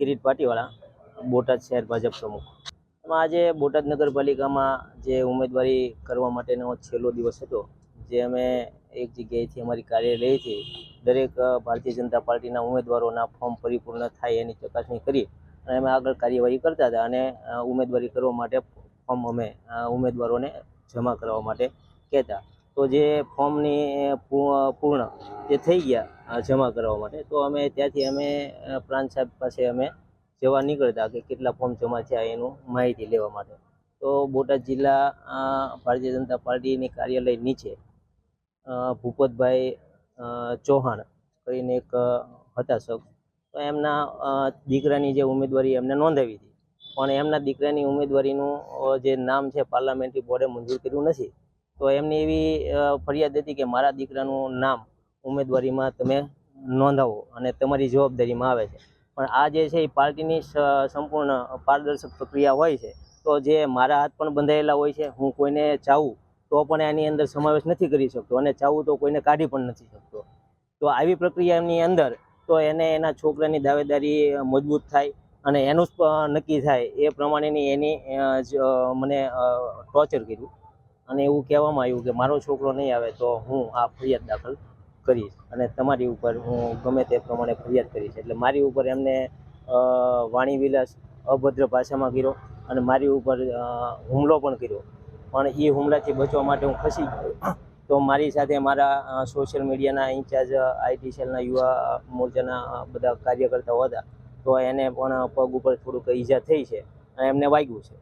કિરીટ પાટીવાળા, બોટાદ શહેર ભાજપ પ્રમુખ. એમાં આજે બોટાદ નગરપાલિકામાં જે ઉમેદવારી કરવા માટેનો છેલ્લો દિવસ હતો, જે અમે એક જગ્યાએથી અમારી કાર્યાલયથી દરેક ભારતીય જનતા પાર્ટીના ઉમેદવારોના ફોર્મ પરિપૂર્ણ થાય એની ચકાસણી કરી અને અમે આગળ કાર્યવાહી કરતા હતા. અને ઉમેદવારી કરવા માટે ફોર્મ અમે ઉમેદવારોને જમા કરવા માટે કહેતા. તો જે ફોર્મની પૂર્ણ જે થઈ ગયા જમા કરવા માટે, તો અમે ત્યાંથી અમે પ્રાંત સાહેબ પાસે અમે જવા નીકળતા કે કેટલા ફોર્મ જમા થયા એનું માહિતી લેવા માટે. તો બોટાદ જિલ્લા ભારતીય જનતા પાર્ટીની કાર્યાલય નીચે ભૂપતભાઈ ચૌહાણ કરીને એક હતા શખ્સ, તો એમના દીકરાની જે ઉમેદવારી એમને નોંધાવી હતી, પણ એમના દીકરાની ઉમેદવારીનું જે નામ છે પાર્લામેન્ટરી બોર્ડે મંજૂર કર્યું નથી. તો એમની એવી ફરિયાદ હતી કે મારા દીકરાનું નામ ઉમેદવારીમાં તમે નોંધાવો અને તમારી જવાબદારીમાં આવે છે. પણ આ જે છે એ પાર્ટીની સંપૂર્ણ પારદર્શક પ્રક્રિયા હોય છે. તો જે મારા હાથ પણ બંધાયેલા હોય છે, હું કોઈને ચાહું તો પણ એની અંદર સમાવેશ નથી કરી શકતો અને ચાહું તો કોઈને કાઢી પણ નથી શકતો. તો આવી પ્રક્રિયાની અંદર તો એને એના છોકરાની દાવેદારી મજબૂત થાય અને એનું જ નક્કી થાય એ પ્રમાણેની એની મને ટોર્ચર કર્યું અને એવું કહેવામાં આવ્યું કે મારો છોકરો નહીં આવે તો હું આ ફરિયાદ દાખલ કરીશ અને તમારી ઉપર હું ગમે તે પ્રમાણે ફરિયાદ કરીશ. એટલે મારી ઉપર એમને વાણી વિલાસ અભદ્ર ભાષામાં કર્યો અને મારી ઉપર હુમલો પણ કર્યો. પણ એ હુમલાથી બચવા માટે હું ખસી ગયો. તો મારી સાથે મારા સોશિયલ મીડિયાના ઇન્ચાર્જ આઈટી સેલના યુવા મોરચાના બધા કાર્યકર્તાઓ હતા. તો એને પણ પગ ઉપર થોડુંક ઈજા થઈ છે અને એમને વાગ્યું છે.